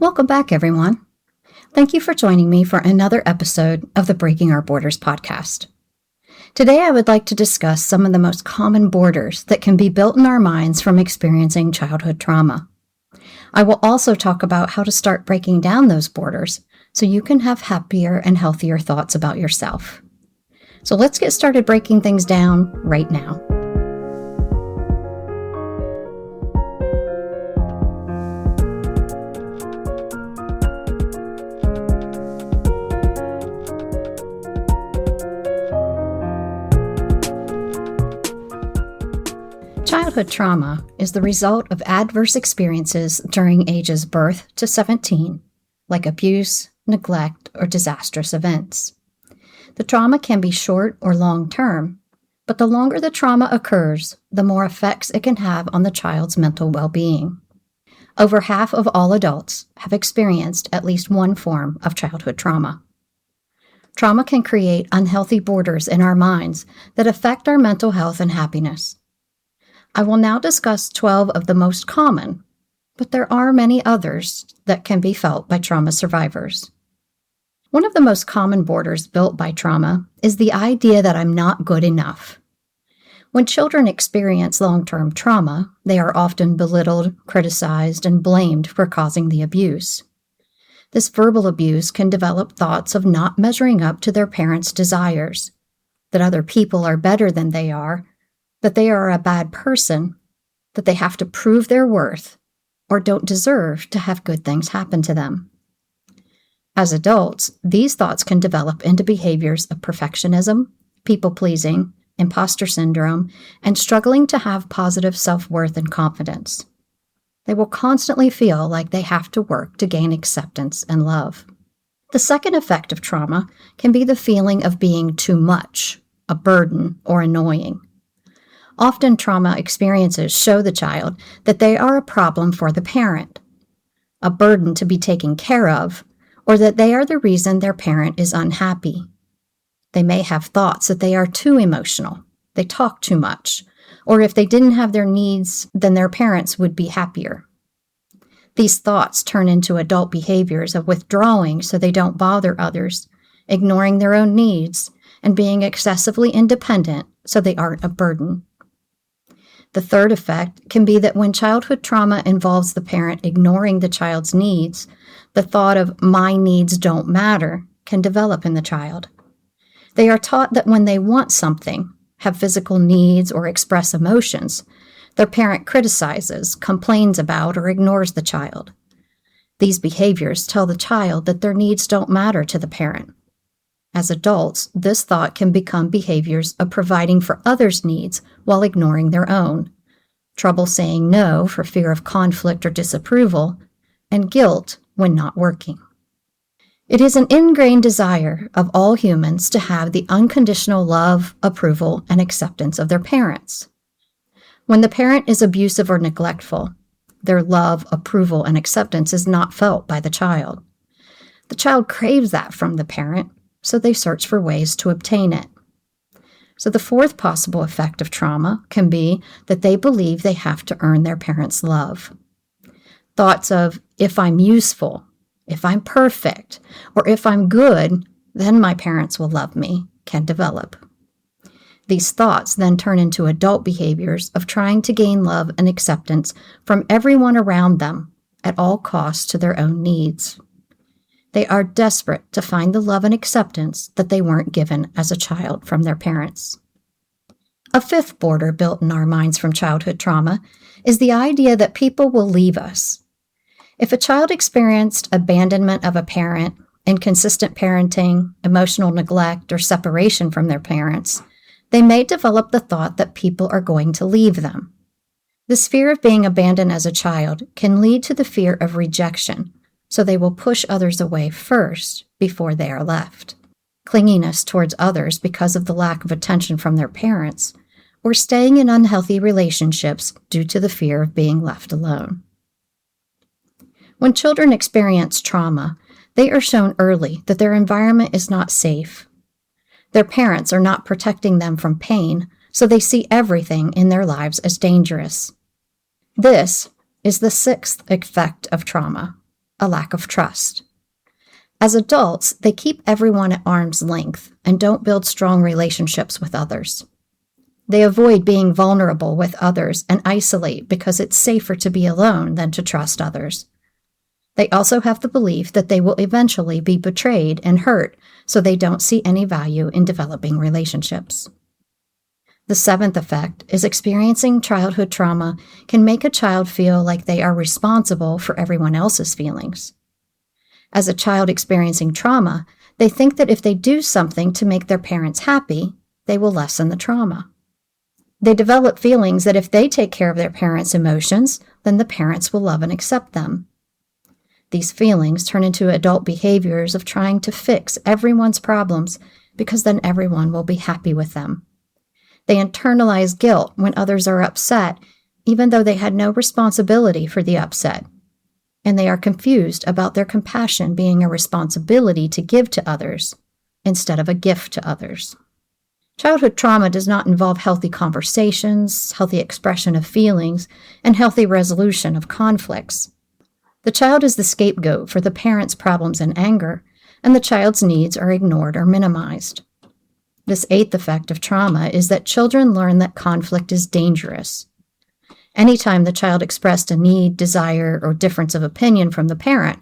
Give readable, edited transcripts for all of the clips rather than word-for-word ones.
Welcome back, everyone. Thank you for joining me for another episode of the Breaking Our Borders podcast. Today, I would like to discuss some of the most common borders that can be built in our minds from experiencing childhood trauma. I will also talk about how to start breaking down those borders so you can have happier and healthier thoughts about yourself. So let's get started breaking things down right now. Childhood trauma is the result of adverse experiences during ages birth to 17, like abuse, neglect, or disastrous events. The trauma can be short or long-term, but the longer the trauma occurs, the more effects it can have on the child's mental well-being. Over half of all adults have experienced at least one form of childhood trauma. Trauma can create unhealthy borders in our minds that affect our mental health and happiness. I will now discuss 12 of the most common, but there are many others that can be felt by trauma survivors. One of the most common borders built by trauma is the idea that I'm not good enough. When children experience long-term trauma, they are often belittled, criticized, and blamed for causing the abuse. This verbal abuse can develop thoughts of not measuring up to their parents' desires, that other people are better than they are, that they are a bad person, that they have to prove their worth, or don't deserve to have good things happen to them. As adults, these thoughts can develop into behaviors of perfectionism, people-pleasing, imposter syndrome, and struggling to have positive self-worth and confidence. They will constantly feel like they have to work to gain acceptance and love. The second effect of trauma can be the feeling of being too much, a burden, or annoying. Often trauma experiences show the child that they are a problem for the parent, a burden to be taken care of, or that they are the reason their parent is unhappy. They may have thoughts that they are too emotional, they talk too much, or if they didn't have their needs, then their parents would be happier. These thoughts turn into adult behaviors of withdrawing so they don't bother others, ignoring their own needs, and being excessively independent so they aren't a burden. The third effect can be that when childhood trauma involves the parent ignoring the child's needs, the thought of "my needs don't matter" can develop in the child. They are taught that when they want something, have physical needs, or express emotions, their parent criticizes, complains about, or ignores the child. These behaviors tell the child that their needs don't matter to the parent. As adults, this thought can become behaviors of providing for others' needs while ignoring their own, trouble saying no for fear of conflict or disapproval, and guilt when not working. It is an ingrained desire of all humans to have the unconditional love, approval, and acceptance of their parents. When the parent is abusive or neglectful, their love, approval, and acceptance is not felt by the child. The child craves that from the parent, so they search for ways to obtain it. So the fourth possible effect of trauma can be that they believe they have to earn their parents' love. Thoughts of, if I'm useful, if I'm perfect, or if I'm good, then my parents will love me, can develop. These thoughts then turn into adult behaviors of trying to gain love and acceptance from everyone around them at all costs to their own needs. They are desperate to find the love and acceptance that they weren't given as a child from their parents. A fifth border built in our minds from childhood trauma is the idea that people will leave us. If a child experienced abandonment of a parent, inconsistent parenting, emotional neglect, or separation from their parents, they may develop the thought that people are going to leave them. This fear of being abandoned as a child can lead to the fear of rejection, so they will push others away first before they are left. Clinginess towards others because of the lack of attention from their parents, or staying in unhealthy relationships due to the fear of being left alone. When children experience trauma, they are shown early that their environment is not safe. Their parents are not protecting them from pain, so they see everything in their lives as dangerous. This is the sixth effect of trauma, a lack of trust. As adults, they keep everyone at arm's length and don't build strong relationships with others. They avoid being vulnerable with others and isolate because it's safer to be alone than to trust others. They also have the belief that they will eventually be betrayed and hurt, so they don't see any value in developing relationships. The seventh effect is experiencing childhood trauma can make a child feel like they are responsible for everyone else's feelings. As a child experiencing trauma, they think that if they do something to make their parents happy, they will lessen the trauma. They develop feelings that if they take care of their parents' emotions, then the parents will love and accept them. These feelings turn into adult behaviors of trying to fix everyone's problems because then everyone will be happy with them. They internalize guilt when others are upset, even though they had no responsibility for the upset. And they are confused about their compassion being a responsibility to give to others instead of a gift to others. Childhood trauma does not involve healthy conversations, healthy expression of feelings, and healthy resolution of conflicts. The child is the scapegoat for the parent's problems and anger, and the child's needs are ignored or minimized. This eighth effect of trauma is that children learn that conflict is dangerous. Anytime the child expressed a need, desire, or difference of opinion from the parent,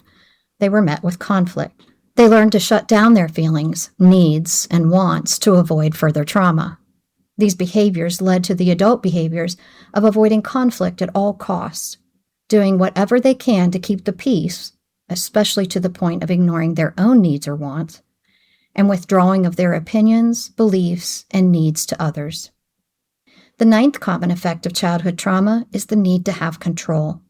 they were met with conflict. They learned to shut down their feelings, needs, and wants to avoid further trauma. These behaviors led to the adult behaviors of avoiding conflict at all costs, doing whatever they can to keep the peace, especially to the point of ignoring their own needs or wants, and withdrawing of their opinions, beliefs, and needs to others. The ninth common effect of childhood trauma is the need to have control.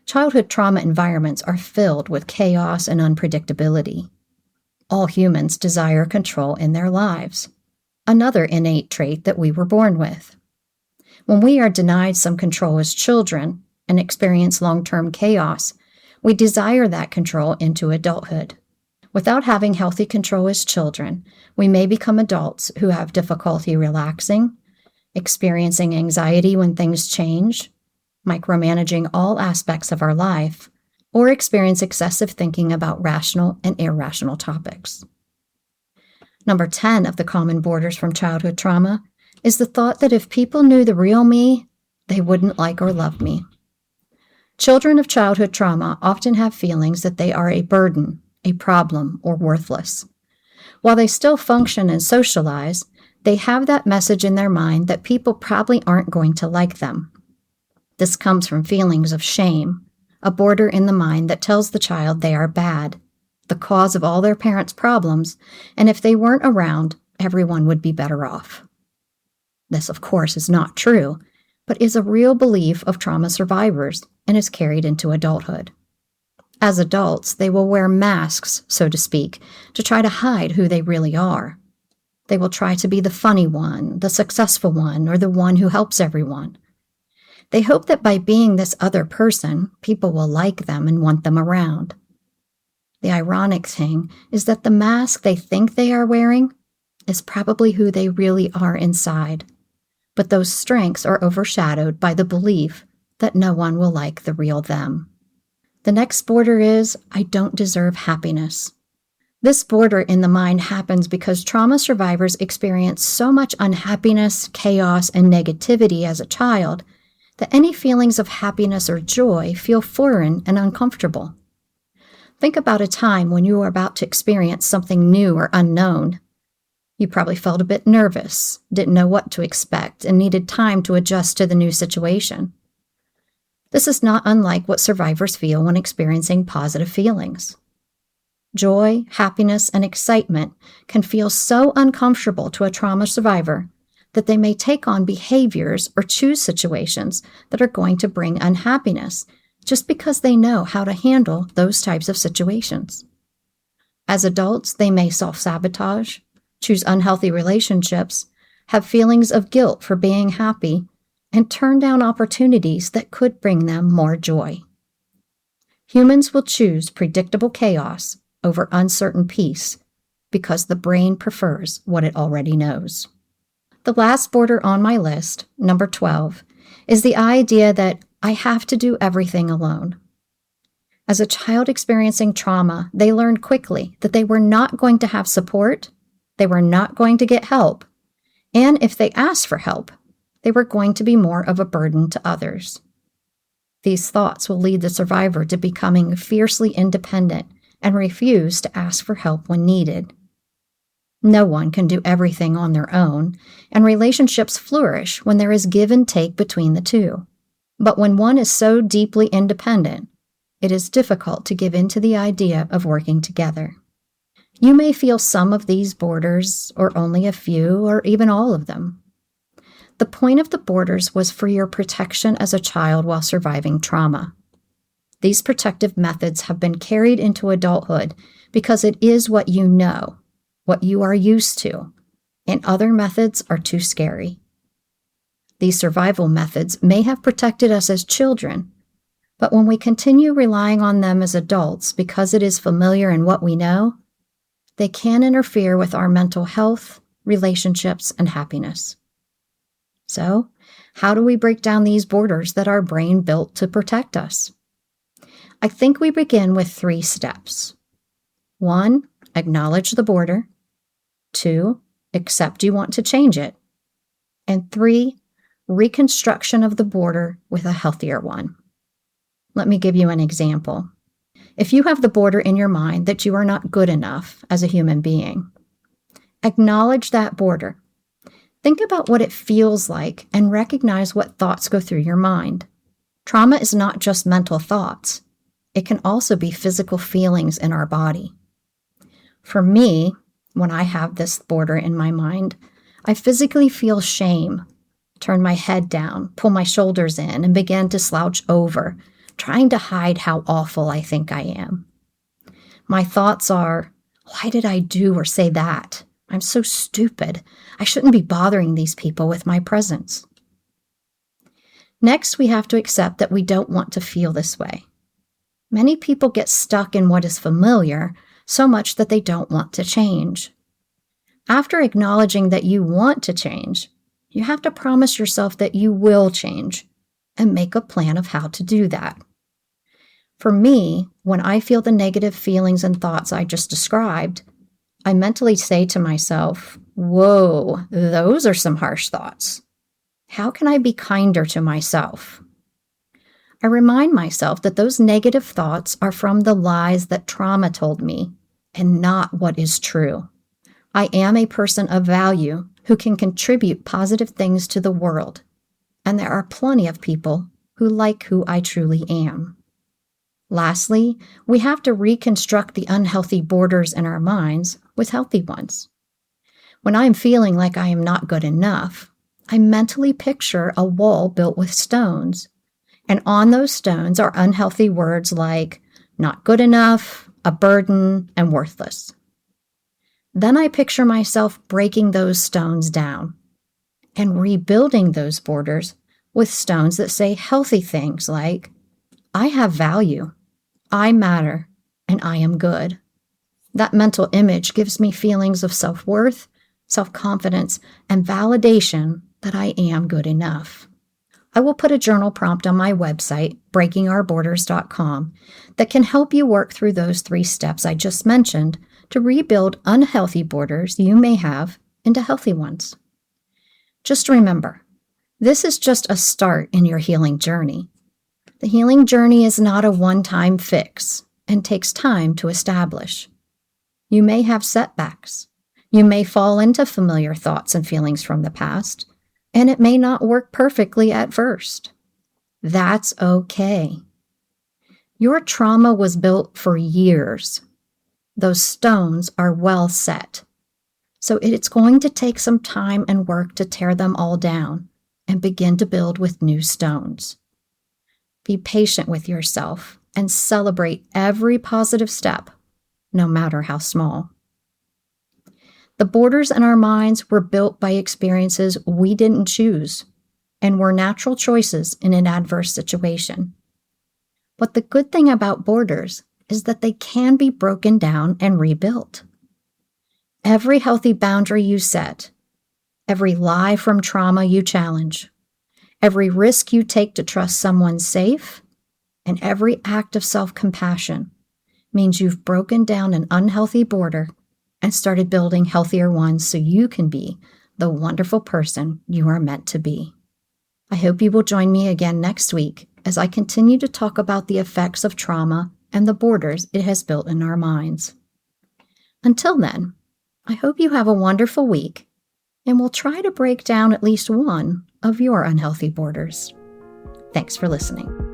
Childhood trauma environments are filled with chaos and unpredictability. All humans desire control in their lives, another innate trait that we were born with. When we are denied some control as children and experience long-term chaos, we desire that control into adulthood. Without having healthy control as children, we may become adults who have difficulty relaxing, experiencing anxiety when things change, micromanaging all aspects of our life, or experience excessive thinking about rational and irrational topics. Number 10 of the common borders from childhood trauma is the thought that if people knew the real me, they wouldn't like or love me. Children of childhood trauma often have feelings that they are a burden, a problem, or worthless. While they still function and socialize, they have that message in their mind that people probably aren't going to like them. This comes from feelings of shame, a border in the mind that tells the child they are bad, the cause of all their parents' problems, and if they weren't around, everyone would be better off. This, of course, is not true, but is a real belief of trauma survivors and is carried into adulthood. As adults, they will wear masks, so to speak, to try to hide who they really are. They will try to be the funny one, the successful one, or the one who helps everyone. They hope that by being this other person, people will like them and want them around. The ironic thing is that the mask they think they are wearing is probably who they really are inside, but those strengths are overshadowed by the belief that no one will like the real them. The next border is, I don't deserve happiness. This border in the mind happens because trauma survivors experience so much unhappiness, chaos, and negativity as a child that any feelings of happiness or joy feel foreign and uncomfortable. Think about a time when you were about to experience something new or unknown. You probably felt a bit nervous, didn't know what to expect, and needed time to adjust to the new situation. This is not unlike what survivors feel when experiencing positive feelings. Joy, happiness, and excitement can feel so uncomfortable to a trauma survivor that they may take on behaviors or choose situations that are going to bring unhappiness just because they know how to handle those types of situations. As adults, they may self-sabotage, choose unhealthy relationships, have feelings of guilt for being happy, and turn down opportunities that could bring them more joy. Humans will choose predictable chaos over uncertain peace because the brain prefers what it already knows. The last border on my list, number 12, is the idea that I have to do everything alone. As a child experiencing trauma, they learned quickly that they were not going to have support, they were not going to get help, and if they asked for help, they were going to be more of a burden to others. These thoughts will lead the survivor to becoming fiercely independent and refuse to ask for help when needed. No one can do everything on their own, and relationships flourish when there is give and take between the two. But when one is so deeply independent, it is difficult to give in to the idea of working together. You may feel some of these borders, or only a few, or even all of them. The point of the borders was for your protection as a child while surviving trauma. These protective methods have been carried into adulthood because it is what you know, what you are used to, and other methods are too scary. These survival methods may have protected us as children, but when we continue relying on them as adults because it is familiar and what we know, they can interfere with our mental health, relationships, and happiness. So, how do we break down these borders that our brain built to protect us? I think we begin with 3 steps. 1, acknowledge the border. 2, accept you want to change it. And 3, reconstruction of the border with a healthier one. Let me give you an example. If you have the border in your mind that you are not good enough as a human being, acknowledge that border. Think about what it feels like and recognize what thoughts go through your mind. Trauma is not just mental thoughts. It can also be physical feelings in our body. For me, when I have this border in my mind, I physically feel shame, turn my head down, pull my shoulders in, and begin to slouch over, trying to hide how awful I think I am. My thoughts are, why did I do or say that? I'm so stupid. I shouldn't be bothering these people with my presence. Next, we have to accept that we don't want to feel this way. Many people get stuck in what is familiar so much that they don't want to change. After acknowledging that you want to change, you have to promise yourself that you will change and make a plan of how to do that. For me, when I feel the negative feelings and thoughts I just described, I mentally say to myself, whoa, those are some harsh thoughts. How can I be kinder to myself? I remind myself that those negative thoughts are from the lies that trauma told me and not what is true. I am a person of value who can contribute positive things to the world, and there are plenty of people who like who I truly am. Lastly, we have to reconstruct the unhealthy borders in our minds with healthy ones. When I'm feeling like I am not good enough, I mentally picture a wall built with stones, and on those stones are unhealthy words like not good enough, a burden, and worthless. Then I picture myself breaking those stones down and rebuilding those borders with stones that say healthy things like, I have value, I matter, and I am good. That mental image gives me feelings of self-worth, self-confidence, and validation that I am good enough. I will put a journal prompt on my website, breakingourborders.com, that can help you work through those 3 steps I just mentioned to rebuild unhealthy borders you may have into healthy ones. Just remember, this is just a start in your healing journey. The healing journey is not a one-time fix and takes time to establish. You may have setbacks. You may fall into familiar thoughts and feelings from the past, and it may not work perfectly at first. That's okay. Your trauma was built for years. Those stones are well set. So it's going to take some time and work to tear them all down and begin to build with new stones. Be patient with yourself and celebrate every positive step, no matter how small. The borders in our minds were built by experiences we didn't choose and were natural choices in an adverse situation. But the good thing about borders is that they can be broken down and rebuilt. Every healthy boundary you set, every lie from trauma you challenge, every risk you take to trust someone safe, And every act of self-compassion means you've broken down an unhealthy border and started building healthier ones so you can be the wonderful person you are meant to be. I hope you will join me again next week as I continue to talk about the effects of trauma and the borders it has built in our minds. Until then, I hope you have a wonderful week and will try to break down at least one of your unhealthy borders. Thanks for listening.